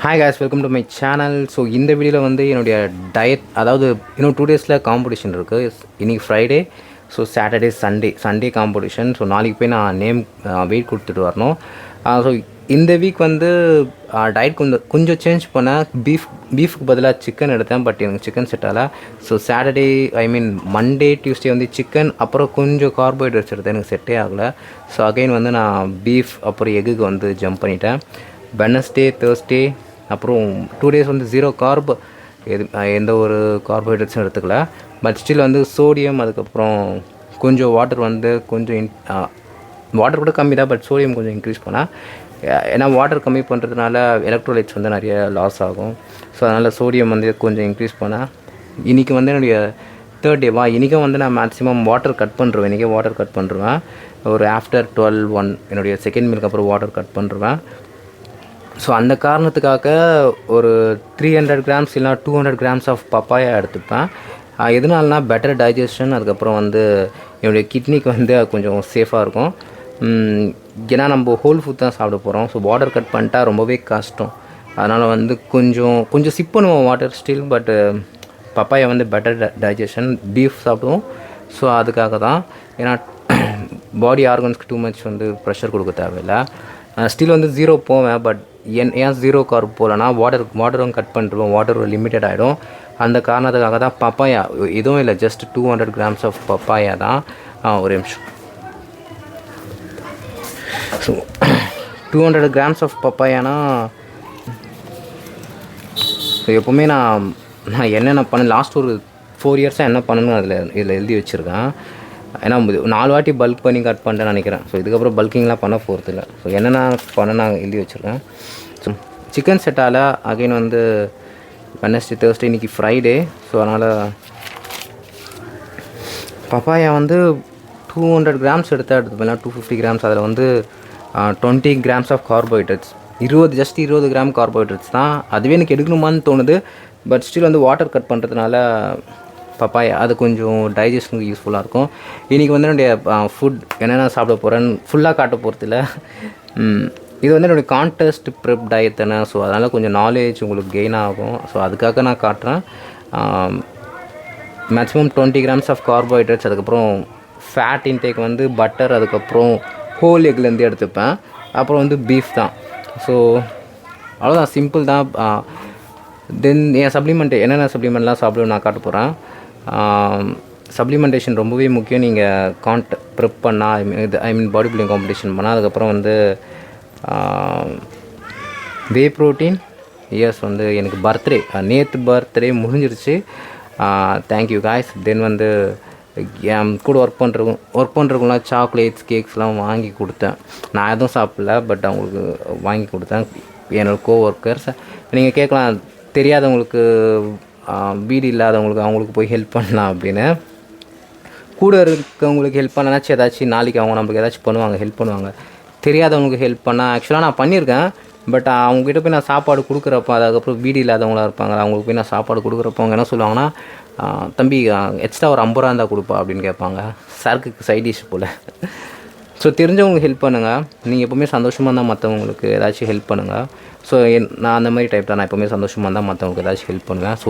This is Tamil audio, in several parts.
Hi guys, welcome to my channel. So இந்த வீடியோவில் வந்து என்னுடைய டயட், அதாவது இன்னும் 2 டேஸில் காம்படிஷன் இருக்குது. இன்றைக்கி Friday, so Saturday Sunday competition. So நாளைக்கு போய் நான் வெயிட் கொடுத்துட்டு வரணும். ஸோ இந்த வீக் வந்து டயட் கொஞ்சம் சேஞ்ச் பண்ணேன். பீஃபுக்கு பதிலாக சிக்கன் எடுத்தேன், பட் எனக்கு சிக்கன் செட் ஆகலை. ஸோ சாட்டர்டே மண்டே டியூஸ்டே வந்து சிக்கன், அப்புறம் கொஞ்சம் கார்போஹைட்ரேட்ஸ் எடுத்தேன், எனக்கு செட்டே ஆகலை. ஸோ அகைன் வந்து நான் பீஃப் அப்புறம் எக்குக்கு வந்து ஜம்ப் பண்ணிட்டேன். வெட்னஸ்டே தேர்ஸ்டே அப்புறம் 2 டேஸ் வந்து ஜீரோ கார்ப், எந்த ஒரு கார்போஹைட்ரேட்ஸும் எடுத்துக்கல. பட் ஸ்டில் வந்து சோடியம், அதுக்கப்புறம் கொஞ்சம் வாட்டர் வந்து கொஞ்சம் வாட்டர் கூட கம்மி தான், பட் சோடியம் கொஞ்சம் இன்க்ரீஸ் பண்ணால். ஏன்னா வாட்டர் கம்மி பண்ணுறதுனால எலக்ட்ரோலைட்ஸ் வந்து நிறைய லாஸ் ஆகும். ஸோ அதனால் சோடியம் வந்து கொஞ்சம் இன்க்ரீஸ் பண்ணேன். இன்றைக்கி வந்து என்னுடைய 3rd டேவா, இன்றைக்கும் வந்து நான் மேக்ஸிமம் வாட்டர் கட் பண்ணுறேன். இன்றைக்கே வாட்டர் கட் பண்ணுறேன். ஒரு ஆஃப்டர் 12-1 என்னுடைய செகண்ட் மீலுக்கு அப்புறம் வாட்டர் கட் பண்ணுறேன். ஸோ அந்த காரணத்துக்காக ஒரு 300 கிராம்ஸ் இல்லை 200 கிராம்ஸ் ஆஃப் பப்பாயா எடுத்துப்பேன். எதனாலனா பெட்டர் டைஜஷன், அதுக்கப்புறம் வந்து என்னுடைய கிட்னிக்கு வந்து கொஞ்சம் சேஃபாக இருக்கும். ஏன்னா நம்ம ஹோல் ஃபுட் தான் சாப்பிட போகிறோம். ஸோ வாட்டர் கட் பண்ணிட்டா ரொம்பவே கஷ்டம். அதனால் வந்து கொஞ்சம் சிப் பண்ணுவோம் வாட்டர் ஸ்டில், பட் பப்பாயா வந்து பெட்டர் டைஜஷன். பீஃப் சாப்பிடுவோம். ஸோ அதுக்காக தான். ஏன்னா பாடி ஆர்கன்ஸ்க்கு டூ மச் வந்து ப்ரெஷர் கொடுக்க தேவையில்லை. ஸ்டில் வந்து ஜீரோ போவேன், பட் ஏன் ஜீரோ கார்ப் போகலன்னா வாட்டரும் கட் பண்ணிடுவோம். வாட்டர் லிமிட்டட் ஆகிடும். அந்த காரணத்துக்காக தான் பப்பாயா, எதுவும் இல்லை, ஜஸ்ட் 200 கிராம்ஸ் ஆஃப் பப்பாயா தான். ஒரு நிமிஷம். ஸோ 200 கிராம்ஸ் ஆஃப் பப்பாயானா, ஸோ எப்போவுமே நான் என்னென்ன பண்ணேன் லாஸ்ட் ஒரு 4 இயர்ஸாக என்ன பண்ணணும் இதில் எழுதி வச்சுருக்கேன். ஏன்னா 4 வாட்டி பல்க் பண்ணி கட் பண்ணிட்டேன்னு நினைக்கிறேன். ஸோ இதுக்கப்புறம் பல்கிங்லாம் பண்ண போகிறது இல்லை. ஸோ என்னென்ன பண்ண நான் எழுதி வச்சுருக்கேன். ஸோ சிக்கன் செட்டால் அகைன் வந்து வெட்னஸ்டே தேர்ஸ்டே, இன்றைக்கி ஃப்ரைடே. ஸோ அதனால் பப்பாயா வந்து 200 கிராம்ஸ் எடுத்துப்பேன், 250 கிராம்ஸ். அதில் வந்து 20 grams of carbohydrates, 20 gram carbohydrates தான். அதுவே எனக்கு எடுக்கணுமான்னு தோணுது. பட் ஸ்டில் வந்து வாட்டர் கட் பண்ணுறதுனால பப்பாயா அது கொஞ்சம் டைஜஷனுக்கு யூஸ்ஃபுல்லாக இருக்கும். இன்றைக்கி வந்து என்னுடைய ஃபுட் என்னென்ன சாப்பிட போகிறேன்னு ஃபுல்லாக காட்ட போகிறதில்ல. இது வந்து என்னுடைய கான்டெஸ்ட் ப்ரெப் டயட் தானே. ஸோ அதனால் கொஞ்சம் நாலேஜ் உங்களுக்கு கெயின் ஆகும். ஸோ அதுக்காக நான் காட்டுறேன். மேக்ஸிமம் 20 கிராம்ஸ் ஆஃப் கார்போஹைட்ரேட்ஸ், அதுக்கப்புறம் ஃபேட் இன்டேக் வந்து பட்டர், அதுக்கப்புறம் ஹோல் எக்லேருந்து எடுத்துப்பேன். அப்புறம் வந்து பீஃப் தான். ஸோ அவ்வளோதான், சிம்பிள் தான். தென் என் என்னென்ன சப்ளிமெண்ட்லாம் சாப்பிடுவேன் நான் காட்ட போகிறேன். சப்ளிமெண்டேஷன் ரொம்பவே முக்கியம். நீங்கள் ப்ரெப் பண்ணால், பாடி பில்டிங் காம்படிஷன் பண்ணால். அதுக்கப்புறம் வந்து வே ப்ரோட்டீன். எஸ், வந்து எனக்கு நேற்று பர்த்டே முடிஞ்சிருச்சு. Thank you guys. தென் வந்து என் கூட ஒர்க் பண்ணுறவங்களாம் சாக்லேட்ஸ், கேக்ஸ்லாம் வாங்கி கொடுத்தேன். நான் எதுவும் சாப்பிடல, பட் அவங்களுக்கு வாங்கி கொடுத்தேன், என்னோடய கோவொர்க்கர்ஸ். நீங்கள் கேட்கலாம், தெரியாதவங்களுக்கு, வீடு இல்லாதவங்களுக்கு அவங்களுக்கு போய் ஹெல்ப் பண்ணலாம் அப்படின்னு. கூட இருக்கவங்களுக்கு ஹெல்ப் பண்ணனாச்சும் ஏதாச்சும் நாளைக்கு அவங்க நம்மளுக்கு ஏதாச்சும் பண்ணுவாங்க, ஹெல்ப் பண்ணுவாங்க. தெரியாதவங்களுக்கு ஹெல்ப் பண்ணால் ஆக்சுவலாக நான் பண்ணியிருக்கேன். பட் அவங்ககிட்ட போய் நான் சாப்பாடு கொடுக்குறப்போ, அதுக்கப்புறம் வீடு இல்லாதவங்களாக இருப்பாங்க, அவங்களுக்கு போய் நான் சாப்பாடு கொடுக்குறப்போ அவங்க என்ன சொல்லுவாங்கன்னா, தம்பி எக்ஸ்ட்ரா ஒரு 50 ரூபா இருந்தால் கொடுப்பா அப்படின்னு கேட்பாங்க. சரக்குக்கு சைட் டிஷ் போல். ஸோ தெரிஞ்சவங்களுக்கு ஹெல்ப் பண்ணுங்கள். நீங்கள் எப்போவுமே சந்தோஷமாக இருந்தால் மற்றவங்களுக்கு ஏதாச்சும் ஹெல்ப் பண்ணுங்கள். ஸோ நான் அந்த மாதிரி டைப் தான். நான் எப்போவுமே சந்தோஷமாக இருந்தால் மற்றவங்களுக்கு ஏதாச்சும் ஹெல்ப் பண்ணுவேன். ஸோ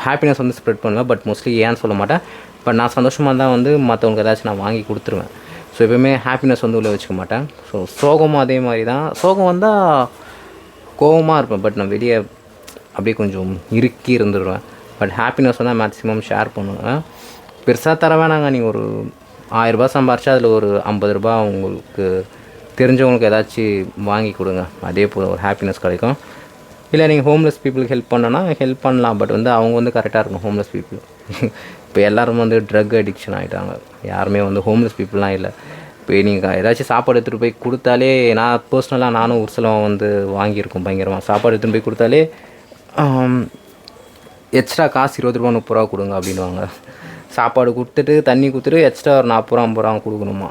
ஹாப்பினஸ் வந்து ஸ்ப்ரெட் பண்ணுவேன். பட் மோஸ்ட்லி ஏன்னு சொல்ல மாட்டேன். பட் நான் சந்தோஷமாக இருந்தால் வந்து மற்றவங்களுக்கு ஏதாச்சும் நான் வாங்கி கொடுத்துருவேன். ஸோ எப்போயுமே ஹாப்பினஸ் வந்து உள்ளே வச்சுக்க மாட்டேன். ஸோ சோகமும் அதே மாதிரி தான். சோகம் வந்தால் கோபமாக இருப்பேன், பட் நான் வெளியே அப்படியே கொஞ்சம் இறுக்கி இருந்துடுவேன். பட் ஹாப்பினஸ் வந்து மேக்ஸிமம் ஷேர் பண்ணுவேன். பெருசாக தர வேணாங்க. நீங்கள் ஒரு 1000 ரூபா சம்பாரிச்சா அதில் ஒரு 50 ரூபா உங்களுக்கு தெரிஞ்சவங்களுக்கு ஏதாச்சும் வாங்கி கொடுங்க. அதே போல் ஒரு ஹாப்பினஸ் கிடைக்கும். இல்லை நீங்கள் ஹோம்லெஸ் பீப்புளுக்கு ஹெல்ப் பண்ணனா ஹெல்ப் பண்ணலாம். பட் வந்து அவங்க வந்து கரெக்டாக இருக்கணும். ஹோம்லெஸ் பீப்புள் இப்போ எல்லோரும் வந்து ட்ரக் அடிக்ஷன் ஆகிட்டாங்க. யாருமே வந்து ஹோம்லெஸ் பீப்புளெலாம் இல்லை. இப்போ நீங்கள் ஏதாச்சும் சாப்பாடு எடுத்துகிட்டு போய் கொடுத்தாலே, நான் பர்சனலாக நானும் ஒரு சில வந்து வாங்கியிருக்கோம் பயங்கரமாக. சாப்பாடு எடுத்துகிட்டு போய் கொடுத்தாலே எக்ஸ்ட்ரா காசு 20 ரூபா 30 ரூபா கொடுங்க அப்படின்வாங்க. சாப்பாடு கொடுத்துட்டு தண்ணி கொடுத்துட்டு எக்ஸ்ட்ரா ஒரு 40 ரூபா 50 ரூபா கொடுக்கணுமா.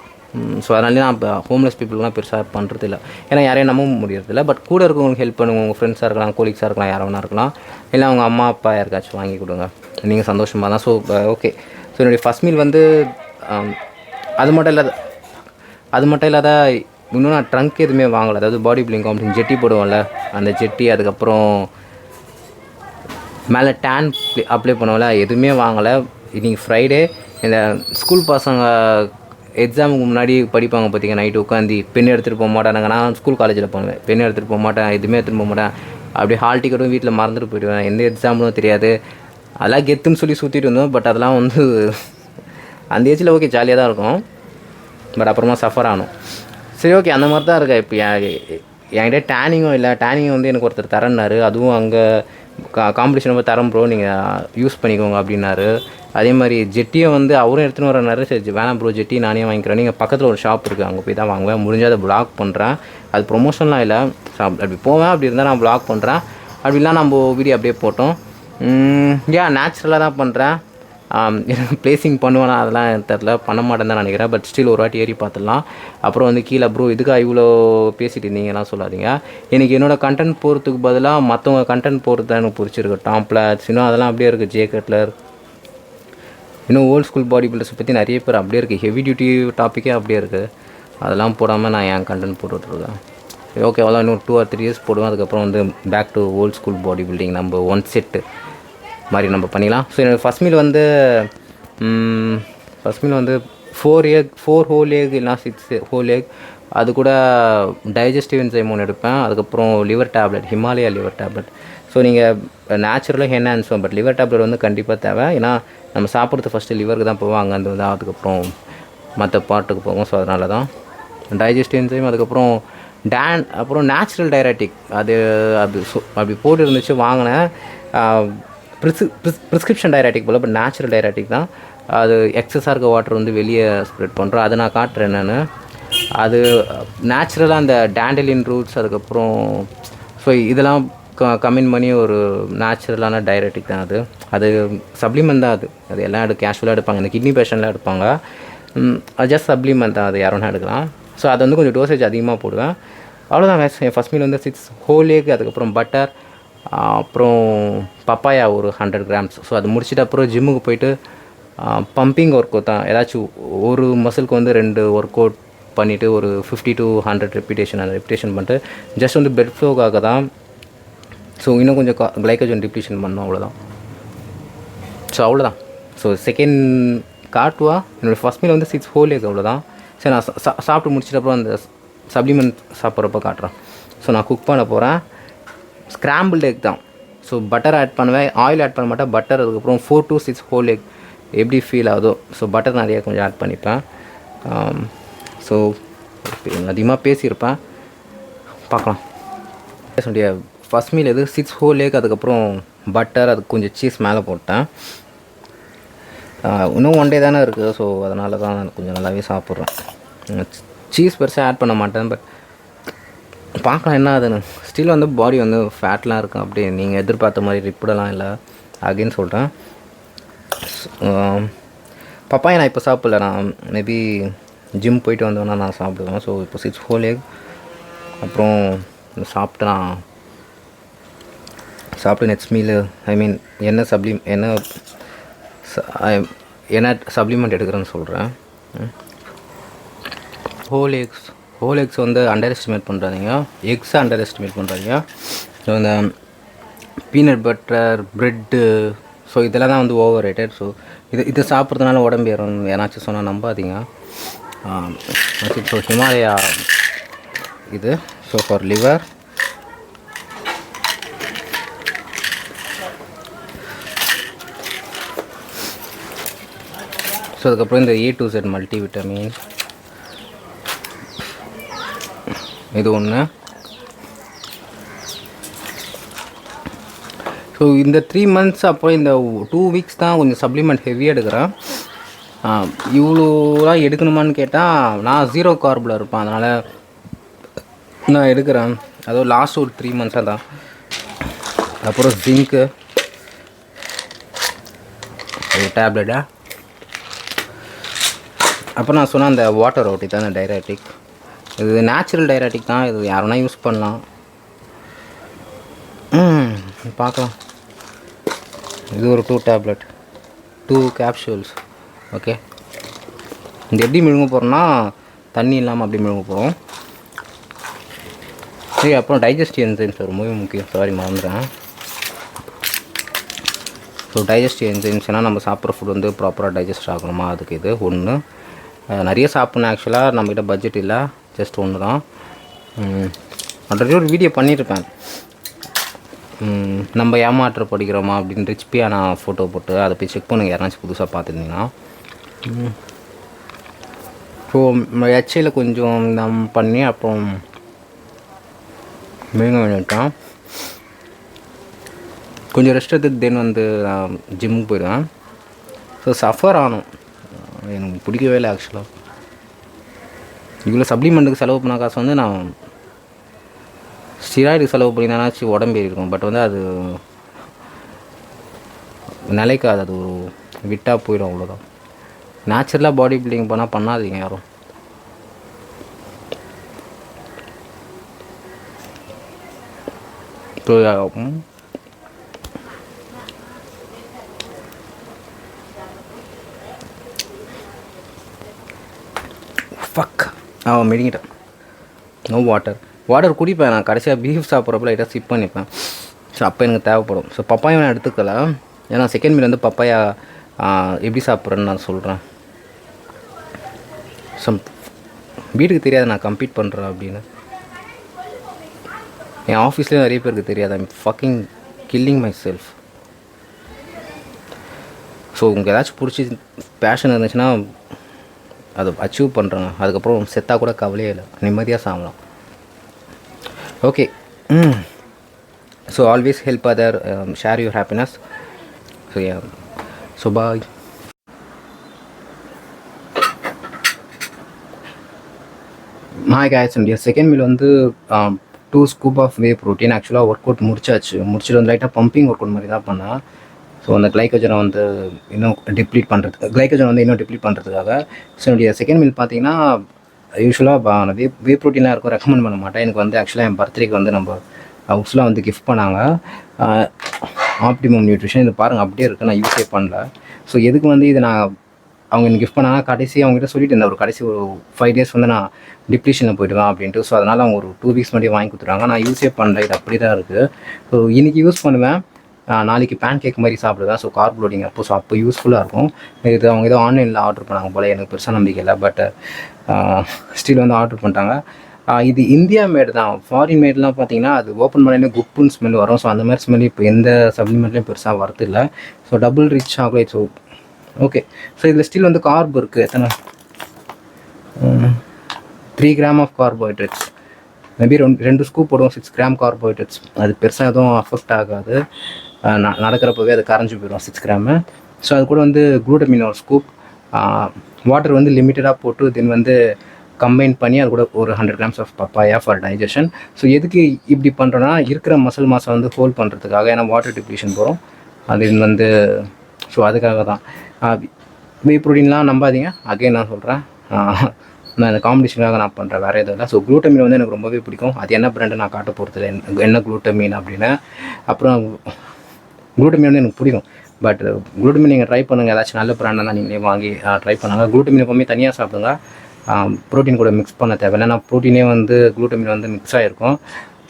ஸோ அதனாலே நான் இப்போ ஹோம்லெஸ் பீப்புளெலாம் பெருசாக பண்ணுறதில்ல. ஏன்னா யாரையும் நம்ப முடியறதில்ல. பட் கூட இருக்கவங்களுக்கு ஹெல்ப் பண்ணுங்க. உங்கள் ஃப்ரெண்ட்ஸாக இருக்கலாம், கோலீக்ஸாக இருக்கலாம், யாராக வேணா இருக்கலாம். இல்லை அவங்க அம்மா அப்பா யாருக்காச்சும் வாங்கி கொடுங்க. நீங்கள் சந்தோஷமாக தான். So okay. ஸோ என்னுடைய ஃபஸ்ட் மீல் வந்து அது மட்டும் இல்லாத இன்னும் நான் ட்ரங்க் எதுவுமே வாங்கலை. அதாவது பாடி பில்டிங் காம்படிஷன் ஜெட்டி போடுவோம்ல, அந்த ஜெட்டி, அதுக்கப்புறம் மேலே டேன் அப்ளை பண்ணுவோம்ல, எதுவுமே வாங்கலை. இன்றைக்கி ஃப்ரைடே. இந்த ஸ்கூல் பசங்க எக்ஸாமுக்கு முன்னாடி படிப்பாங்க பார்த்தீங்க, நைட்டு உட்காந்து பென் எடுத்துகிட்டு போக மாட்டானுங்க. நான் ஸ்கூல் காலேஜில் போவேன், பென் எடுத்துகிட்டு போக மாட்டேன், எதுவுமே எடுத்துகிட்டு போக மாட்டேன். அப்படியே ஹால் டிக்கெட்டும் வீட்டில் மறந்துட்டு போயிடுவேன், எந்த எக்ஸாம்லும் தெரியாது. அதெல்லாம் கெத்துன்னு சொல்லி சுற்றிட்டு இருந்தோம். பட் அதெல்லாம் வந்து அந்த ஏஜில் ஓகே ஜாலியாக தான் இருக்கும். பட் அப்புறமா சஃபர் ஆகணும். சரி, ஓகே, அந்த மாதிரி தான் இருக்கேன். இப்போ என்கிட்ட டேனிங்கும் இல்லை. டேனிங் வந்து எனக்கு ஒருத்தர் தரேன்னாரு. அதுவும் அங்கே காம்படிஷன் ரொம்ப தரம் ப்ரோ, நீங்கள் யூஸ் பண்ணிக்கோங்க அப்படின்னாரு. அதே மாதிரி ஜெட்டியை வந்து அவரும் எடுத்துன்னு வரனாரு. சரி வேணாம் ப்ரோ, ஜெட்டி நானே வாங்கிக்கிறேன். நீங்கள் பக்கத்தில் ஒரு ஷாப் இருக்குது, அங்கே போய் தான் வாங்குவேன். முடிஞ்சால் அதை ப்ளாக் பண்ணுறேன். அது ப்ரொமோஷன்லாம் இல்லை, அப்படி போவேன். அப்படி இருந்தால் நான் ப்ளாக் பண்ணுறேன். அப்படிலாம் நம்ம வீடியோ அப்படியே போட்டோம். நேச்சுரலாக தான் பண்ணுறேன். ப்ளேசிங் பண்ணுவேனா அதெல்லாம் தெரில, பண்ண மாட்டேன்னு தான் நினைக்கிறேன். பட் ஸ்டில் ஒரு வாட்டி ஏறி பார்த்துடலாம். அப்புறம் வந்து கீழே ப்ரோ இதுக்காக இவ்வளோ பேசிட்டு இருந்தீங்கலாம் சொல்லாதீங்க. எனக்கு என்னோடய கண்டென்ட் போகிறதுக்கு பதிலாக மற்றவங்க கண்டென்ட் போகிறது தான் எனக்கு பிடிச்சிருக்கு. டாம் பிளாட்ஸ் இன்னும் அதெல்லாம் அப்படியே இருக்குது. ஜே கட்லர், இன்னும் ஓல்ட் ஸ்கூல் பாடி பில்டர்ஸை பற்றி நிறைய பேர் அப்படியே இருக்குது. ஹெவி டியூட்டி டாப்பிக்கே அப்படியே இருக்குது. அதெல்லாம் போடாமல் நான் என் கண்டென்ட் போட்டுட்ருக்கேன். ஓகே, அவ்வளோ இன்னும் 2 or 3 years போடுவேன். அதுக்கப்புறம் வந்து back to old school body building நம்ம 1 செட்டு மாதிரி நம்ம பண்ணிக்கலாம். ஸோ என்னோடய ஃபஸ்ட் மீல் வந்து 4 whole egg இல்லைனா 6 whole egg. அது கூட டைஜஸ்டிவ் என்சைம் ஒன்று எடுப்பேன். அதுக்கப்புறம் liver tablet, Himalaya liver tablet. So நீங்கள் நேச்சுரலாக என்ன ஆன்சர், பட் லிவர் டேப்லெட் வந்து கண்டிப்பாக தேவை. ஏன்னா நம்ம சாப்பிட்றது ஃபஸ்ட்டு லிவருக்கு தான் போவோம், அங்கேருந்து தான் அதுக்கப்புறம் மற்ற பாட்டுக்கு போவோம். ஸோ அதனால தான் டைஜஸ்டிவ் என்சைம். அதுக்கப்புறம் அப்புறம் நேச்சுரல் டைரட்டிக் அப்படி போட்டு இருந்துச்சு, வாங்கினேன். ப்ரிஸ்கிரிப்ஷன் டைரட்டிக் போல், பட் நேச்சுரல் டைரட்டிக் தான். அது எக்ஸஸாக இருக்க வாட்டர் வந்து வெளியே ஸ்ப்ரெட் பண்ணுறோம். அதை நான் காட்டுறேன். நான் அது நேச்சுரலாக அந்த டேண்டலின் ரூட்ஸ், அதுக்கப்புறம் ஸோ இதெல்லாம் கம்மின் பண்ணி ஒரு நேச்சுரலான டைரட்டிக் தான். அது சப்ளிமெண்ட் தான். அது எல்லாம் கேஷுவலாக எடுப்பாங்க. இந்த கிட்னி பேஷண்ட்லாம் எடுப்பாங்க. அது ஜஸ்ட் சப்ளிமெண்ட் தான், அது யாரும் எடுக்கலாம். ஸோ அது வந்து கொஞ்சம் டோசேஜ் அதிகமாக போடுவேன். அவ்வளோதான். என் ஃபஸ்ட் மீல் வந்து 6 whole egg, அதுக்கப்புறம் பட்டர், அப்புறம் பப்பாயா ஒரு 100 grams. ஸோ அது முடிச்சுட்டு அப்புறம் ஜிம்முக்கு போயிட்டு பம்பிங் ஒர்க் அவுட் தான். ஏதாச்சும் ஒரு மசிலுக்கு வந்து 2 ஒர்க் அவுட் பண்ணிவிட்டு ஒரு 50 to 100 ரெப்பிட்டேஷன் பண்ணிட்டு ஜஸ்ட் வந்து பெட் ஃப்ளோக்காக தான். ஸோ இன்னும் கொஞ்சம் கிளைக்கோஜன் டிப்ளீஷன் பண்ணோம், அவ்வளோதான். அவ்வளோதான். ஸோ செகண்ட் காட்டுவா. என்னோடய ஃபஸ்ட் மீல் வந்து 6 whole egg, அவ்வளோதான். சரி, நான் சாப்பிட்டு முடிச்சிட்ட அப்புறம் அந்த சப்ளிமெண்ட் சாப்பிட்றப்ப காட்டுறேன். ஸோ நான் குக் பண்ண போகிறேன். ஸ்க்ராம்பிள்டு எக் தான். ஸோ பட்டர் ஆட் பண்ணுவேன், ஆயில் ஆட் பண்ண மாட்டேன். பட்டர், அதுக்கப்புறம் 4 to 6 whole egg எப்படி ஃபீல் ஆகுதோ. ஸோ பட்டர் நிறையா கொஞ்சம் ஆட் பண்ணிப்பேன். ஸோ அதிகமாக பேசியிருப்பேன், பார்க்கலாம். என்னுடைய ஃபஸ்ட் மீல் எது 6 whole egg, அதுக்கப்புறம் பட்டர், அதுக்கு கொஞ்சம் சீஸ் மேலே போட்டேன். இன்னும் 1 day தானே இருக்குது. ஸோ அதனால தான் நான் கொஞ்சம் நல்லாவே சாப்பிட்றேன். சீஸ் பெருசாக ஆட் பண்ண மாட்டேன். பட் பார்க்கலாம் என்ன ஆகுதுன்னு. ஸ்டில் வந்து பாடி வந்து ஃபேட்லாம் இருக்கும். அப்படியே நீங்கள் எதிர்பார்த்த மாதிரி ரிப்படெல்லாம் இல்லை அப்படின்னு சொல்கிறேன். பப்பாயை நான் இப்போ சாப்பிடல, நான் மேபி ஜிம் போயிட்டு வந்தோன்னா நான் சாப்பிடுவேன். ஸோ இப்போ 6 whole egg அப்புறம் சாப்பிட்டு நெக்ஸ்ட் மீலு என்ன சப்ளிமெண்ட் எடுக்கிறேன்னு சொல்கிறேன். ஹோல் எக்ஸ் வந்து அண்டர் எஸ்டிமேட் பண்ணுறாதீங்க, எக்ஸை அண்டர் எஸ்டிமேட் பண்ணுறாதீங்க. ஸோ இந்த பீனட் பட்டர், ப்ரெட்டு, ஸோ இதெல்லாம் தான் வந்து ஓவர் ரேட்டட். ஸோ இது சாப்பிட்றதுனால உடம்பு ஏறும் ஏன்னாச்சும் சொன்னால் நம்பாதீங்க. ஸோ ஹிமாலயா இது, ஸோ ஃபார் லிவர். ஸோ அதுக்கப்புறம் இந்த A to Z multi vitamin இது ஒன்று. ஸோ இந்த 3 months அப்புறம் இந்த 2 weeks தான் கொஞ்சம் சப்ளிமெண்ட் ஹெவியாக எடுக்கிறேன். இவ்வளோலாம் எடுக்கணுமான்னு கேட்டால் நான் 0 carb இருப்பேன், அதனால் நான் எடுக்கிறேன். அதுவும் லாஸ்ட் ஒரு 3 months தான். அப்புறம் ஜிங்க்கு டேப்லெட்டா. அப்புறம் நான் சொன்ன அந்த வாட்டர் அவுட் தான் டைரட்டிக். இது நேச்சுரல் டைரட்டிக் தான், இது யாருன்னா யூஸ் பண்ணலாம். பார்க்கலாம். இது ஒரு 2 tablet, 2 capsules. ஓகே, இது எப்படி மிழுங்க போகிறோன்னா தண்ணி இல்லாமல் அப்படி மிழுங்க போகிறோம். சரி, அப்புறம் டைஜஸ்டிவ் என்சைம்ஸ் ரொம்பவே முக்கியம். சாரி மறந்துடுறேன். ஸோ டைஜஸ்டிவ் என்சைம்ஸ்னால் நம்ம சாப்பிட்ற ஃபுட் வந்து ப்ராப்பராக டைஜஸ்ட் ஆகணுமா, அதுக்கு இது ஒன்று. நிறைய சாப்பிட்ணும். ஆக்சுவலாக நம்மக்கிட்ட பட்ஜெட் இல்லை, ஜஸ்ட் ஒன்று தான். ஆல்ரெடி ஒரு வீடியோ பண்ணியிருப்பேன், நம்ம ஏமாற்றப்படுகிறோமா அப்படின்னு ரிச்பியாக நான் ஃபோட்டோ போட்டு அதை போய் செக் பண்ணுங்கள் யாராச்சும் புதுசாக பார்த்துருந்தீங்கன்னா. ஸோ எச்சையில் கொஞ்சம் நம் பண்ணி அப்புறம் மீங்க வேண்டிட்டான். கொஞ்சம் ரெஸ்ட் எடுத்து தென் வந்து நான் ஜிம்முக்கு போயிடுவேன். ஸோ சஃபர் ஆகணும், எனக்கு பிடிக்கவே இல்லை ஆக்சுவலாக. இவ்வளோ சப்ளிமெண்ட்டுக்கு செலவு பண்ண காசு வந்து நான் ஸ்டிராய்டுக்கு செலவு பண்ணினாச்சு உடம்பு ஏறிருக்கும். பட் வந்து அது நிலைக்காது, அது ஒரு விட்டால் போயிடும், அவ்வளோதான். நேச்சுரலாக பாடி பில்டிங் பண்ணாதீங்க யாரும். ஃபக் மெடிங்கிட்டேன். நோ வாட்டர் குடிப்பேன் நான். கடைசியாக பீஃப் சாப்பிட்றப்ப லைட்டாக சிப் பண்ணிப்பேன். ஸோ அப்போ எனக்கு தேவைப்படும். ஸோ பப்பாயா நான் எடுத்துக்கல, ஏன்னா செகண்ட் மீல் வந்து பப்பாயா எப்படி சாப்பிட்றேன்னு நான் சொல்கிறேன். வீட்டுக்கு தெரியாது நான் கம்ப்ளீட் பண்ணுறேன் அப்படின்னு. என் ஆஃபீஸ்லேயும் நிறைய பேருக்கு தெரியாது. I'm fucking killing my self. So உங்களுக்கு ஏதாச்சும் பிடிச்சி பேஷன் இருந்துச்சுன்னா அதை அச்சீவ் பண்ணுறேங்க. அதுக்கப்புறம் செத்தாக கூட கவலையே இல்லை, நிம்மதியாக சாங்கலாம். Okay. So always help other, share your happiness. So bye. Hi guys, என்னுடைய செகண்ட் மீல் வந்து 2 ஸ்கூப் ஆஃப் வே ப்ரோட்டீன். ஆக்சுவலாக ஒர்க் அவுட் முடிச்சுட்டு வந்து லைட்டாக பம்பிங் ஒர்க் அவுட் மாதிரி தான் பண்ணேன். ஸோ அந்த கிளைக்கோஜனை வந்து இன்னும் டிப்ளீட் பண்ணுறதுக்காக. ஸோ என்னுடைய செகண்ட் மீல் பார்த்தீங்கன்னா யூஸ்வலாக வே ப்ரோட்டீனாக இருக்கும் ரெக்கமெண்ட் பண்ண மாட்டேன். எனக்கு வந்து ஆக்சுவலாக என் பர்த்டேக்கு வந்து நம்ம ஹவுஸ்லாம் வந்து கிஃப்ட் பண்ணாங்க ஆப்டிமம் நியூட்ரிஷன். இது பாருங்கள் அப்படியே இருக்குது, நான் யூஸே பண்ணல. ஸோ எதுக்கு வந்து இது நான் அவங்க எனக்கு கிஃப்ட் பண்ணாங்க. கடைசி அவங்ககிட்ட சொல்லிட்டு இருந்தேன், ஒரு கடைசி ஒரு 5 days வந்து நான் டிப்ளீஷனில் போய்டுவேன் அப்படின்ட்டு. ஸோ அதனால் அவங்க ஒரு 2 weeks முன்னாடி வாங்கி கொடுத்துருவாங்க. நான் யூஸே பண்ணல, இது அப்படி தான் இருக்குது. ஸோ இன்றைக்கி யூஸ் பண்ணுவேன், நாளைக்கு பேன் கேக் மாதிரி சாப்பிடுவேன். ஸோ கார்ப் லோடிங் அப்போ யூஸ்ஃபுல்லாக இருக்கும். இது அவங்க ஏதோ ஆன்லைனில் ஆர்டர் பண்ணாங்க போல், எனக்கு பெருசாக நம்பிக்கை இல்லை. பட் ஸ்டில் வந்து ஆர்டர் பண்ணிட்டாங்க. இது இந்தியா மேடு தான். ஃபாரின் மேட்லாம் பார்த்தீங்கன்னா அது ஓப்பன் பண்ணி குப்புன்னு ஸ்மெல் வரும். ஸோ அந்த மாதிரி ஸ்மெல் இப்போ எந்த சப்ளிமெண்ட்லேயும் பெருசாக வரது இல்லை. So double rich chocolate. So okay. So இதில் ஸ்டில் வந்து கார்ப் இருக்குது. எத்தனை 3 grams of carbohydrates. Maybe 2 scoop போடுவோம், 6 grams கார்போஹைட்ரேட்ஸ். அது பெருசாக எதுவும் அஃபெக்ட் ஆகாது, நடக்கிறப்பவே அது கரைஞ்சி போயிடும் 6 grams. ஸோ அது கூட வந்து குளூட்டமின் ஒரு ஸ்கூப், வாட்டர் வந்து லிமிட்டடாக போட்டு தென் வந்து கம்பைன் பண்ணி அது கூட ஒரு 100 grams of papaya for digestion. So எதுக்கு இப்படி பண்ணுறோன்னா இருக்கிற மசில் மாஸை வந்து ஹோல்ட் பண்ணுறதுக்காக. ஏன்னா வாட்டர் டிப்ளீஷன் போகிறோம் அது வந்து. ஸோ அதுக்காக தான். வே ப்ரோட்டீன்லாம் நம்பாதீங்க, அகைன் நான் சொல்கிறேன். நான் இந்த காம்படிஷனுக்காக நான் பண்ணுறேன், வேறு எதுவும் இல்லை. ஸோ குளூட்டமின் வந்து எனக்கு ரொம்பவே பிடிக்கும். அது என்ன பிராண்டு நான் காட்ட போகிறது என்ன குளூட்டமின் அப்படின்னு. அப்புறம் குளூட்டமின் வந்து எனக்கு பிடிக்கும். பட் குளூட்டமின் நீங்கள் ட்ரை பண்ணுங்கள், ஏதாச்சும் நல்ல பிராண்டாக தான் நீங்களே வாங்கி ட்ரை பண்ணுங்கள். குளூட்டமின் எப்போவுமே தனியாக சாப்பிடுங்க, ப்ரோட்டீன் கூட மிக்ஸ் பண்ண தேவையில்லை. ஏன்னா ப்ரோட்டீனே வந்து குளூட்டமின் வந்து மிக்ஸ் ஆகிருக்கும்.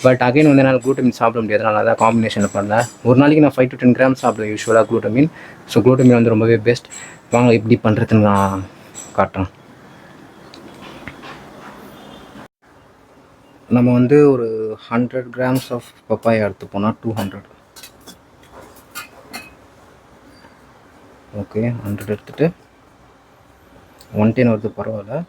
பட் அகைன் வந்து என்னால் குளூட்டமின் சாப்பிட முடியாது, நான் தான் காம்பினேஷனில் பண்ணேன். ஒரு நாளைக்கு நான் 5 to 10 grams சாப்பிடுவேன் யூஸ்வலாக குளூட்டமின். ஸோ குளூட்டமின் வந்து ரொம்பவே பெஸ்ட். வாங்க இப்படி பண்ணுறதுன்னு நான் காட்டுறேன். நம்ம வந்து ஒரு 100 grams ஆஃப் பப்பாயா எடுத்து போனால் 200. ஓகே, 100 எடுத்துகிட்டு 110 வருது, பரவாயில்ல.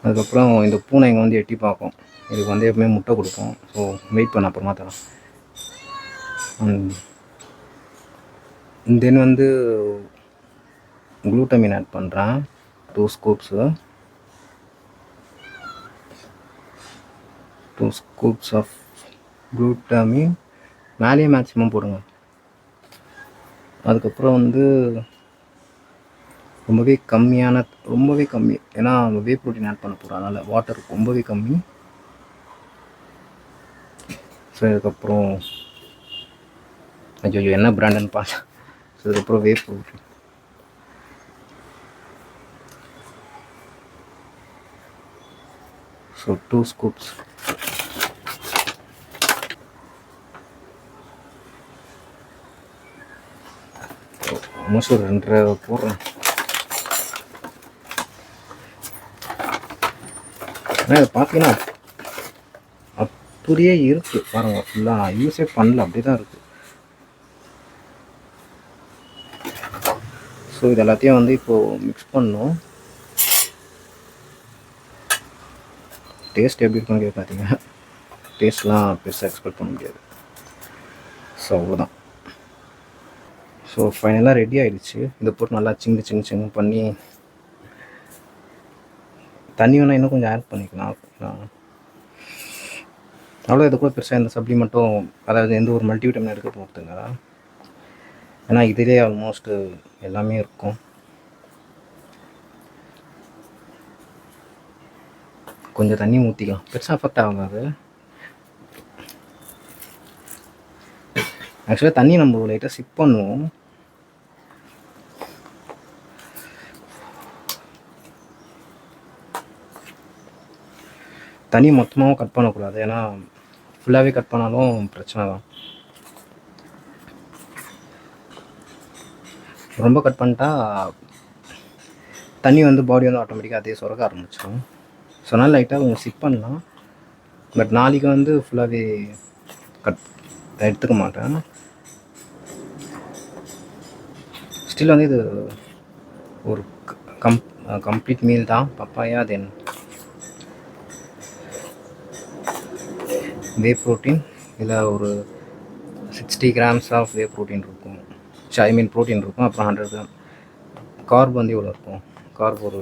அதுக்கப்புறம் இந்த பூனை இங்கே வந்து எட்டி பார்க்கும். இதுக்கு வந்து எப்பவுமே முட்டை கொடுப்போம். ஸோ வெயிட் பண்ண அப்புறமா தரேன். தென் வந்து குளூட்டமின் ஆட் பண்ணுறேன் 2 scoops. 2 scoops ஆஃப் குளூட்டமின் மேலேயே மேக்ஸிமம் போடுங்க. அதுக்கப்புறம் வந்து ரொம்பவே கம்மி, ஏன்னா வே ப்ரோட்டீன் ஆட் பண்ண போகிறோம், அதனால் வாட்டர் ரொம்பவே கம்மி. ஸோ இதுக்கப்புறம் ஐயோ என்ன பிராண்டுன்னு பார்த்தேன். ஸோ இதுக்கப்புறம் whey protein. So 2 scoops. Almost ஒரு 2.5 போடுறேன். ஆனால் இதை பார்த்தீங்கன்னா அப்படியே இருக்குது பாருங்கள். ஃபுல்லாக நான் யூஸே பண்ணல, அப்படி தான் இருக்குது. ஸோ இது எல்லாத்தையும் வந்து இப்போது மிக்ஸ் பண்ணணும். டேஸ்ட் எப்படி இருக்குன்னு பார்த்தீங்க, டேஸ்ட்லாம் பெருசாக எக்ஸ்பெக்ட் பண்ண முடியாது. ஸோ அவ்வளோதான். ஸோ ஃபைனலாக ரெடி ஆகிடுச்சு. இதை போட்டு நல்லா சிங்கு பண்ணி, தண்ணி வேணால் இன்னும் கொஞ்சம் ஆட் பண்ணிக்கலாம். அவ்வளோ இது கூட பெருசாக இந்த சப்ளிமெண்ட்டும், அதாவது எந்த ஒரு மல்டிவிட்டமின் எடுக்க போகிறதுங்க. ஏன்னா இதிலே ஆல்மோஸ்ட்டு எல்லாமே இருக்கும். கொஞ்சம் தண்ணி ஊற்றிக்கலாம், பெருசாக அஃபெக்ட் ஆகாது. ஆக்சுவலாக தண்ணி நம்ம லைட்டாக சிப் பண்ணுவோம். தண்ணி மொத்தமாகவும் கட் பண்ணக்கூடாது, ஏன்னா ஃபுல்லாகவே கட் பண்ணாலும் பிரச்சனை தான். ரொம்ப கட் பண்ணிட்டா தண்ணி வந்து பாடி வந்து ஆட்டோமேட்டிக்காக அதே சுரக்க ஆரம்பிச்சிடும். ஸோ அதனால் லைட்டாக கொஞ்சம் சிப் பண்ணலாம். பட் நாளைக்கு வந்து ஃபுல்லாகவே கட் எடுத்துக்க மாட்டேன். ஸ்டில் வந்து இது ஒரு கம்ப்ளீட் மீல் தான். பப்பாயா, தென் வே ப்ரோட்டீன். இதில் ஒரு 60 grams ஆஃப் வே ப்ரோட்டீன் இருக்கும், ப்ரோட்டீன் இருக்கும். அப்புறம் 100 grams கார்ப் வந்து இவ்வளோ இருக்கும். கார்ப் ஒரு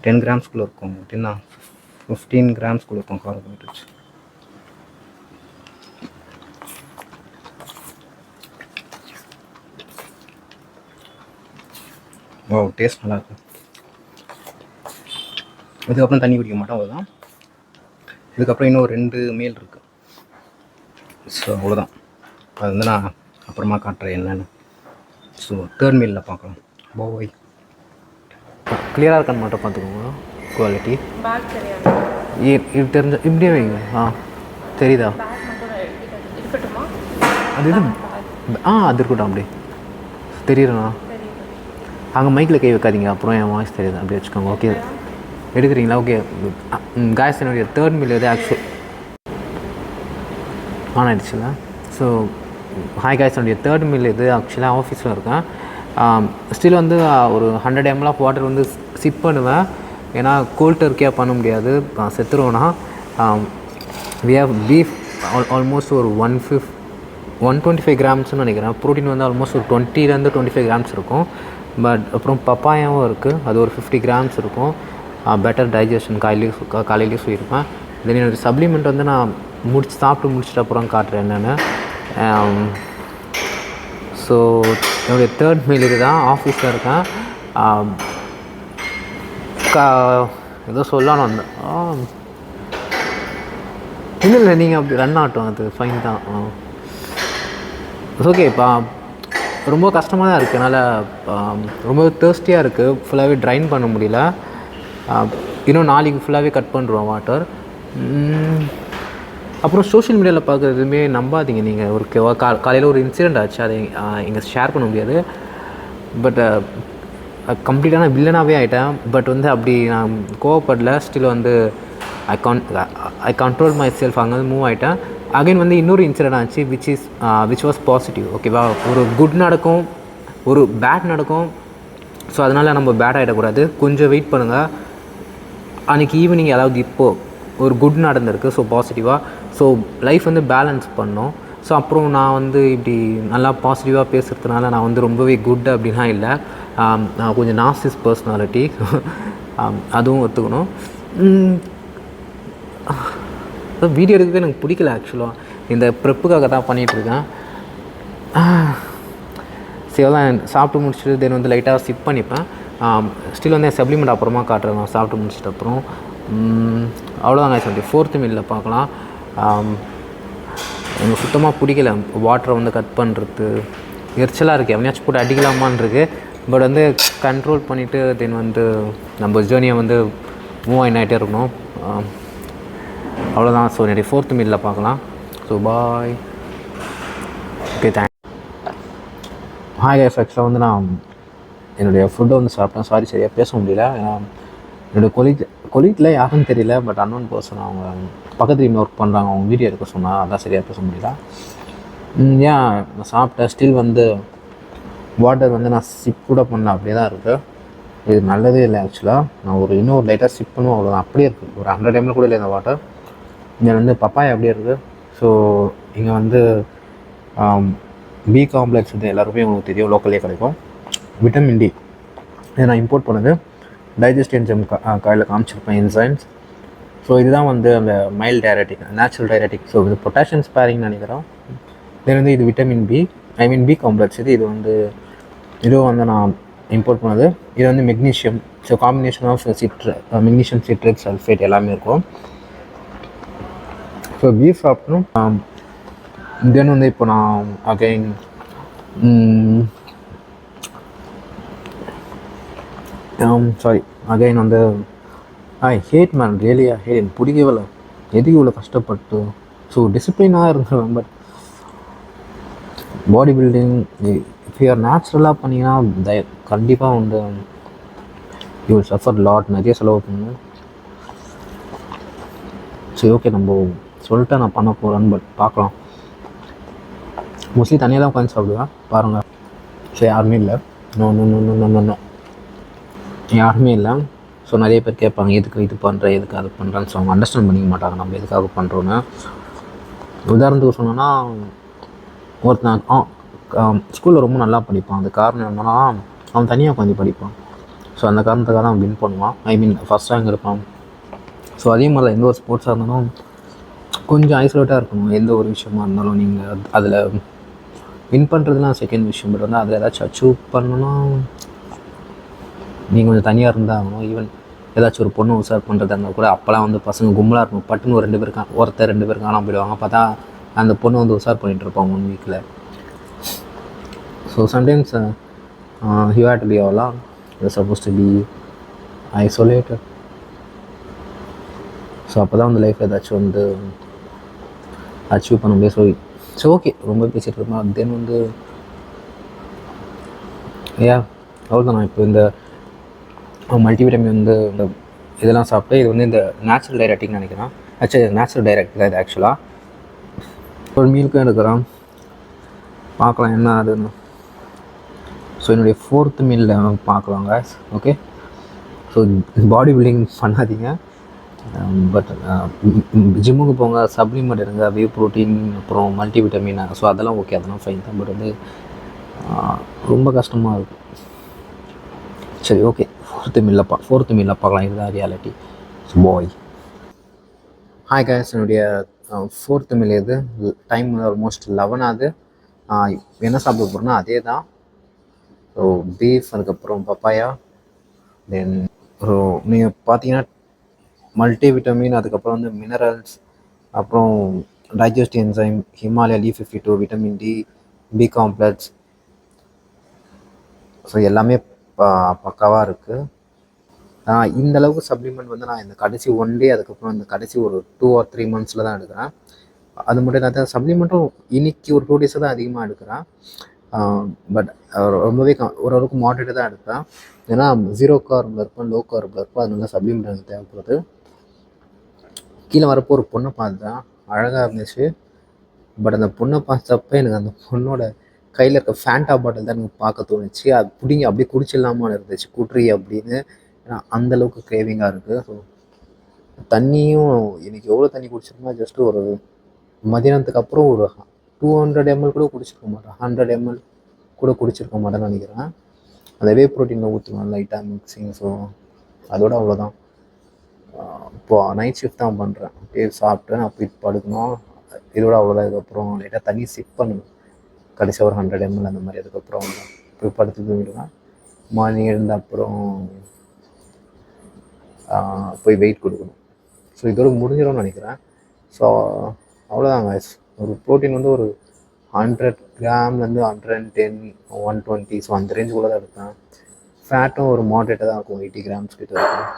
10 grams இருக்கும். 15 grams இருக்கும் கார்போஹைட்ரேட்ஸ். ஓ, டேஸ்ட் நல்லாயிருக்கு. இதுக்கப்புறம் தண்ணி குடிக்க மாட்டோம், அவ்வளோதான். இதுக்கப்புறம் இன்னும் 2 மீல் இருக்குது. ஸோ அவ்வளோதான். அது வந்து நான் அப்புறமா காட்டுறேன் என்னென்னு. ஸோ 3rd மீலில் பார்க்கலாம். போய் கிளியராக இருக்கான்னு மட்டும் பார்த்துக்கோங்க. குவாலிட்டி இது தெரிஞ்ச இப்படியே வைங்க. தெரியுதா? அது இது அது இருக்கட்டும். அப்படி தெரியுறண்ணா. அங்கே மைக்கில் கை வைக்காதீங்க, அப்புறம் என் வாய்ஸ் தெரியுது. அப்படி வச்சுக்கோங்க. ஓகே, எடுக்கிறீங்களா? ஓகே காய்ஸ், என்னுடைய 3rd மீல் இது ஆக்சுவல் ஆன் ஆகிடுச்சுல. ஸோ ஹாய் காய்ஸ், என்னுடைய 3rd மீல் இது. ஆக்சுவலாக ஆஃபீஸில் இருக்கேன். ஸ்டில் வந்து ஒரு 100 ml ஆஃப் வாட்டர் வந்து சிப் பண்ணுவேன். ஏன்னா கோல்ட் டர்க்கியாக பண்ண முடியாது, செத்துருவோன்னா. வி ஹேவ் பீஃப் ஆல்மோஸ்ட் ஒரு 125 grams நினைக்கிறேன். ப்ரோட்டீன் வந்து ஆல்மோஸ்ட் ஒரு 20 to 25 grams இருக்கும். பட் அப்புறம் பப்பாயாவும் இருக்குது, அது ஒரு 50 grams இருக்கும். பெட்டர் டைஜஷன் காலையிலேயே சொல்லியிருப்பேன். தென் என்னோடய சப்ளிமெண்ட் வந்து நான் சாப்பிட்டு முடிச்சிட்ட அப்புறம் காட்டுறேன் என்னென்னு. ஸோ என்னுடைய 3rd மீல் இது தான். ஆஃபீஸில் இருக்கேன். ஏதோ சொல்லணும் அந்த இல்லை நீங்கள் அப்படி ரன் ஆகட்டும், அது ஃபைன் தான். ஓகே, இப்போ ரொம்ப கஷ்டமாக தான் இருக்குது. என்னால் ரொம்ப தேர்ஸ்டியாக இருக்குது. ஃபுல்லாகவே ட்ரைன் பண்ண முடியல. இன்னும் நாளைக்கு ஃபுல்லாகவே கட் பண்ணுறோம் வாட்டர். அப்புறம் சோஷியல் மீடியாவில் பார்க்குறது எதுவுமே நம்பாதீங்க. நீங்கள் ஒரு காலையில் ஒரு இன்சிடெண்ட் ஆச்சு, அதை இங்கே ஷேர் பண்ண முடியாது. பட் கம்ப்ளீட்டான வில்லனாகவே ஆகிட்டேன். பட் வந்து அப்படி நான் கோவப்படல. ஸ்டில் வந்து ஐ கண்ட்ரோல் மை செல்ஃப். அங்கே மூவ் ஆகிட்டேன். அகைன் வந்து இன்னொரு இன்சிடெண்ட் ஆச்சு, விச் வாஸ் பாசிட்டிவ். ஓகேவா? ஒரு குட் நடக்கும், ஒரு பேட் நடக்கும். ஸோ அதனால் நம்ம பேட் ஆகிடக்கூடாது. கொஞ்சம் வெயிட் பண்ணுங்கள். அன்றைக்கி ஈவினிங், அதாவது இப்போது ஒரு குட் நடந்திருக்கு. ஸோ பாசிட்டிவாக. ஸோ லைஃப் வந்து பேலன்ஸ் பண்ணோம். ஸோ அப்புறம் நான் வந்து இப்படி நல்லா பாசிட்டிவாக பேசுகிறதுனால நான் வந்து ரொம்பவே குட் அப்படின்னா இல்லை. நான் கொஞ்சம் நார்சிஸ் பர்சனாலிட்டி, அதுவும் ஒத்துக்கணும். வீடியோ எடுக்கிறது எனக்கு பிடிக்கல ஆக்சுவலாக. இந்த ப்ரெப்புக்காக தான் பண்ணிகிட்ருக்கேன். சிவதான் சாப்பிட்டு முடிச்சுட்டு தென் வந்து லைட்டாக சிப் பண்ணிப்பேன். ஸ்டில் வந்து என் சப்ளிமெண்ட் அப்புறமா காட்டுறேன் நான் சாப்பிட்டு முடிச்சிட்ட அப்புறம். அவ்வளோதாங்க. 4th மீலில் பார்க்கலாம். எனக்கு சுத்தமாக பிடிக்கல வாட்டரை வந்து கட் பண்ணுறது. எரிச்சலாக இருக்குது. எவனையாச்சும் போட்டு அடிக்கலாமான்னு இருக்குது. பட் வந்து கண்ட்ரோல் பண்ணிவிட்டு தென் வந்து நம்ம ஜேர்னியை வந்து மூவ் ஆகிட்டே இருக்கணும். அவ்வளோதான். ஸோ என்னுடைய 4th மீலில் பார்க்கலாம். So bye. Okay, thanks. Hi guys, ஆக்சுவலாக வந்து நான் என்னுடைய ஃபுட்டை வந்து சாப்பிட்டேன். சாரி, சரியாக பேச முடியல. ஏன்னா என்னுடைய கொலீக்கில் யாருன்னு தெரியல, பட் அன்னோன் பர்சன். அவங்க பக்கத்து டீமில் ஒர்க் பண்ணுறாங்க. அவங்க வீடியோ எடுக்க சொன்னால் அதான் சரியாக பேச முடியல. ஏன் நான் சாப்பிட்டேன். ஸ்டில் வந்து வாட்டர் வந்து நான் சிப் கூட பண்ணல, அப்படியே தான் இருக்குது. இது நல்லதே இல்லை ஆக்சுவலாக. நான் இன்னொரு லைட்டாக சிப் பண்ணுவோம், அவ்வளோதான். அப்படியே இருக்குது. ஒரு 100 ml கூட இல்லை இந்த வாட்டர். இங்கே வந்து பப்பாயா அப்படியே இருக்குது. ஸோ இங்கே வந்து பி காம்ப்ளெக்ஸ் வந்து எல்லாருமே உங்களுக்கு தெரியும், லோக்கல்லே கிடைக்கும். விட்டமின் டி இதை நான் இம்போர்ட் பண்ணது. டைஜஸ்ட் என்சைம் காயில் காமிச்சிருப்பேன், என்சைம்ஸ். ஸோ இதுதான் வந்து அந்த mild diuretic, natural diuretic. So இது பொட்டாசியம் ஸ்பேரிங்னு நினைக்கிறோம். இது வந்து இது விட்டமின் பி, பி காம்ப்ளெக்ஸ். இது வந்து இதுவும் வந்து நான் இம்போர்ட் பண்ணது. இது வந்து magnesium. So combination of magnesium, citrate, sulphate எல்லாமே இருக்கும். So beef சாப்பிட்டணும். தென் வந்து இப்போ நான் அகைன் வந்து I hate man, really I hate. எனக்கு பிடிக்கவே இல்லை. எதுக்கு இவ்வளோ கஷ்டப்பட்டு. ஸோ டிசிப்ளினாக இருந்தேன். But bodybuilding if you're நேச்சுரலாக பண்ணிங்கன்னா கண்டிப்பாக வந்து யூ வில் சஃபர் லாட். நிறைய செலவு பண்ணணும். சரி, ஓகே, நம்ம சொல்லிட்டு நான் பண்ண போகிறேன்னு. பட் பார்க்கலாம். மோஸ்ட்லி தனியாக தான் உட்காந்து சாப்பிடுவேன், பாருங்கள். ஸோ யாருமே இல்லை. நோ யாருமே இல்லை. ஸோ நிறைய பேர் கேட்பாங்க, எதுக்கு இது பண்ணுறேன், எதுக்கு அது பண்ணுறேன்னு. ஸோ அவங்க அண்டர்ஸ்டாண்ட் பண்ணிக்க மாட்டாங்க நம்ம எதுக்காக பண்ணுறோன்னு. உதாரணத்துக்கு சொன்னோன்னா, ஒருத்தன் ஸ்கூலில் ரொம்ப நல்லா படிப்பான். அந்த காரணம் என்னன்னா, அவன் தனியாக உட்காந்து படிப்பான். ஸோ அந்த காரணத்துக்காக தான் அவன் வின் பண்ணுவான். ஃபஸ்ட் ரேங்க் இருப்பான். ஸோ அதே மாதிரி எந்த ஒரு ஸ்போர்ட்ஸாக இருந்தாலும் கொஞ்சம் ஐசோலேட்டாக இருக்கணும். எந்த ஒரு விஷயமா இருந்தாலும் நீங்கள் அதில் வின் பண்ணுறதுலாம் செகண்ட் விஷயம். பட் வந்து அதில் ஏதாச்சும் அச்சீவ் பண்ணணும்னா நீங்கள் கொஞ்சம் தனியாக இருந்தால் ஆகணும். ஈவன் ஏதாச்சும் ஒரு பொண்ணு உசார் பண்ணுறதா இருந்தால் கூட அப்போலாம் வந்து பசங்க கும்பலாக இருக்கும். பட்டுன்னு ஒரு 2 பேர் ஒருத்தர் 2 பேர் காணாமல் போயிடுவாங்க. பார்த்தா அந்த பொண்ணு வந்து உசார் பண்ணிகிட்டு இருப்பாங்க 1 வீக்கில். So sometimes you have to be alone. You are suppose to be isolated. So அப்போ தான் வந்து லைஃப் ஏதாச்சும் வந்து அச்சீவ் பண்ண முடியாது. ஸோ ஓகே, ரொம்ப பேசிகிட்டு இருப்பேன். தென் வந்து அவ்வளோதான். நான் இப்போ இந்த மல்டிவிட்டமின் வந்து இந்த இதெல்லாம் சாப்பிட்டு இது வந்து இந்த நேச்சுரல் டைரக்டிக்னு நினைக்கிறேன். நேச்சுரல் டைரக்ட் தான் இது ஆக்சுவலாக. ஒரு மீலுக்கும் எடுக்கிறோம், பார்க்கலாம் என்ன அதுன்னு. ஸோ என்னுடைய 4th மீலில் பார்க்கலாங்க. ஓகே, ஸோ பாடி பில்டிங் பண்ணாதீங்க. பட் ஜிம்முக்கு போங்க, சப்ளிமெண்ட் எடுங்க, வே ப்ரோட்டீன், அப்புறம் மல்டிவிட்டமின். ஸோ அதெல்லாம் ஓகே, அதெல்லாம் ஃபைன் தான். பட் வந்து ரொம்ப கஷ்டமாக இருக்கும். சரி, ஓகே, 4th மீலில் பார்க்கலாம். இதுதான் ரியாலிட்டி. பாய். ஹாய் கைஸ், என்னுடைய 4th மீல் இது. டைம் ஆல்மோஸ்ட் 11 ஆகுது. என்ன சாப்பிட போகிறோன்னா அதே தான். ஸோ பீஃப், அதுக்கப்புறம் பப்பாயா, தென் ஒரு நீங்கள் பார்த்தீங்கன்னா மல்டிவிட்டமின், அதுக்கப்புறம் வந்து மினரல்ஸ், அப்புறம் digest enzyme, Himalaya leaf 52, vitamin D, B complex. So எல்லாமே பக்காவாக இருக்குது. இந்த அளவுக்கு சப்ளிமெண்ட் வந்து நான் இந்த கடைசி 1 டே, அதுக்கப்புறம் இந்த கடைசி ஒரு 2 or 3 monthஸில் தான் எடுக்கிறேன். அது மட்டும் இல்லாத சப்ளிமெண்ட்டும் இன்றைக்கி ஒரு 2 days தான் அதிகமாக எடுக்கிறேன். பட் ரொம்பவே ஓரளவுக்கு மாடரேட்டாக தான் எடுப்பேன். ஏன்னா 0 கார்பில் இருப்பேன், லோ கார்பில் இருப்பேன். அதனால சப்ளிமெண்ட் எனக்கு தேவைப்படுது. கீழே வரப்போ ஒரு பொண்ணை பார்த்தேன், அழகாக இருந்துச்சு. பட் அந்த பொண்ணை பார்த்தப்ப எனக்கு அந்த பொண்ணோட கையில் இருக்க ஃபேண்டா பாட்டில் தான் எனக்கு பார்க்க தோணுச்சு. அது பிடிங்கி அப்படியே குடிச்சிடலாமான்னு இருந்துச்சு, குட்ரி அப்படின்னு. ஏன்னா அந்தளவுக்கு கிரேவிங்காக இருக்குது. ஸோ தண்ணியும் இன்றைக்கி எவ்வளோ தண்ணி குடிச்சிருக்கோம்னா, ஜஸ்ட்டு ஒரு மதியானத்துக்கு அப்புறம் ஒரு 200 ml கூட குடிச்சிருக்க மாட்டேன். 100 ml கூட குடிச்சிருக்க மாட்டேன்னு நினைக்கிறேன். அந்த வே ப்ரோட்டீனில் ஊற்றுவேன் லைட்டாக மிக்சிங். ஸோ அதோட அவ்வளோதான். இப்போது நைட் ஷிஃப்ட் தான் பண்ணுறேன். அப்படியே சாப்பிட்டு நான் போய் படுக்கணும். இதோட அவ்வளோதான். இதுக்கப்புறம் லைட்டாக தண்ணி சிப் பண்ணணும், கடைசியாக ஒரு 100 ml அந்த மாதிரி. அதுக்கப்புறம் போய் படுத்து தூங்கிடுவேன். மார்னிங் எழுந்த அப்புறம் போய் வெயிட் கொடுக்கணும். ஸோ இதோட முடிஞ்சிடும்னு நினைக்கிறேன். ஸோ அவ்வளோதாங்க. ஒரு ப்ரோட்டீன் வந்து ஒரு 100 கிராம்லேருந்து 110, 120, ஸோ அந்த ரேஞ்சுக்குள்ளே தான் எடுப்பேன். ஃபேட்டும் ஒரு மாடரேட்டாக தான் இருக்கும், 80 grams கிட்ட இருக்கும்.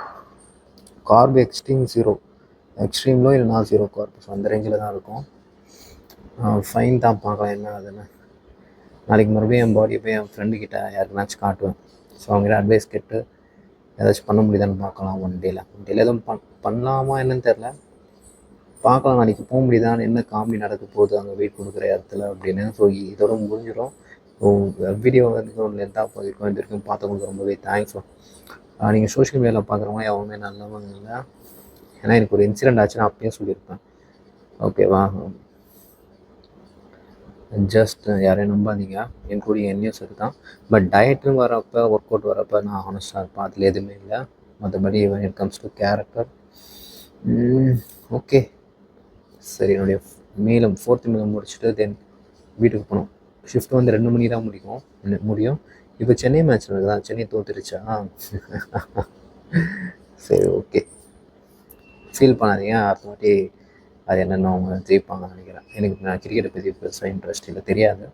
கார்பு எக்ஸ்ட்ரீம் 0, எக்ஸ்ட்ரீம் லோ இல்லைனா 0 கார்பு. ஸோ அந்த ரேஞ்சில் தான் இருக்கும். ஃபைன் தான், பார்க்கலாம் என்ன ஆகுதுன்னு. நாளைக்கு மறுபடியும் என் பாடியை போய் என் ஃப்ரெண்டுக்கிட்ட யாருக்குனாச்சும் காட்டுவேன். ஸோ அவங்ககிட்ட அட்வைஸ் கேட்டு ஏதாச்சும் பண்ண முடியுதான்னு பார்க்கலாம். ஒன் டேயில் எதுவும் பண்ணலாமா என்னன்னு தெரில, பார்க்கலாம். நாளைக்கு போக முடியுதான்னு, என்ன காமெடி நடக்க போகுது அங்கே வெயிட் கொடுக்குற இடத்துல அப்படின்னு. ஸோ இதோட முடிஞ்சிடும். ஸோ வீடியோ வந்து ஒரு லென்த்தாக போயிருக்கோம். இது வரைக்கும் பார்த்தவங்களுக்கு ரொம்பவே தேங்க்ஸ். நீங்கள் சோஷியல் மீடியாவில் பார்க்குறவங்க எவங்க நல்லவங்க இல்லை. ஏன்னா எனக்கு ஒரு இன்சிடெண்ட் ஆச்சுன்னா அப்பயும் சொல்லியிருப்பேன், ஓகேவா? ஜஸ்ட் யாரையும் நம்பாதீங்க, இன்க்ளூடிங் என்னையும் சரி தான். பட் டயட்டுன்னு வரப்போ, ஒர்க் அவுட் வரப்போ நான் ஹானஸ்டாக இருப்பேன், அதில் எதுவுமே இல்லை. மற்றபடி when it comes to character, okay. சரி, என்னுடைய மீலம் 4th மீலம் முடிச்சுட்டு தென் வீட்டுக்கு போகணும். ஷிஃப்ட் வந்து 2 மணி தான் முடியும். இப்போ சென்னை மேட்ச் நடக்குதா? சென்னை தோத்துருச்சா? சரி, ஓகே. ஃபீல் பண்ணாதீங்க, அடுத்த வாட்டி அது என்னென்ன அவங்க ஜெயிப்பாங்கன்னு நினைக்கிறேன். எனக்கு நான் கிரிக்கெட்டை பற்றி பெருசாக இன்ட்ரெஸ்ட் இல்லை, தெரியாது.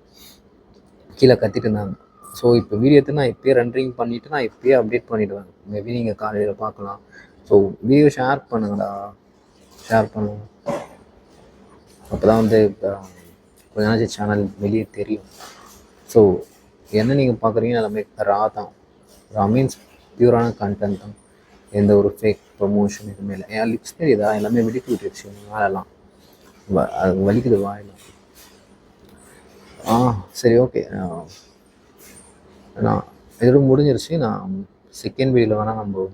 கீழே கத்திட்டு இருந்தாங்க. ஸோ இப்போ வீடியோத்தை நான் இப்போயே ரன்னிங் பண்ணிவிட்டு நான் இப்போயே அப்டேட் பண்ணிவிடுவேன். மேபி நீங்கள் காலையில் பார்க்கலாம். ஸோ வீடியோ ஷேர் பண்ணுங்கடா, ஷேர் பண்ணுங்க. அப்போ தான் வந்து கொஞ்ச நாள் சேனல் வெளியே தெரியும். ஸோ என்ன நீங்கள் பார்க்குறீங்க எல்லாமே ரா மீன்ஸ் பியூரான கண்டென்ட் தான். எந்த ஒரு ஃபேக் ப்ரொமோஷன் எதுவுமே இல்லை. என் லிப்ஸ் தெரியுதா? எல்லாமே வெடித்து விட்டுருச்சு மேலெல்லாம், அது வலிக்குது வாயெல்லாம். சரி, ஓகே. நான் இதோட முடிஞ்சிருச்சு. நான் செகண்ட் வீடியோவில் வேணால் நம்ம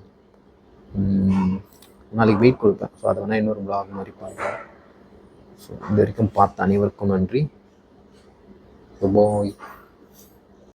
நாளைக்கு வெயிட் கொடுப்பேன். ஸோ அதை வேணால் இன்னொரு vlog மாதிரி பார்ப்பேன். ஸோ இது வரைக்கும் பார்த்த அனைவருக்கும் நன்றி. பாய்.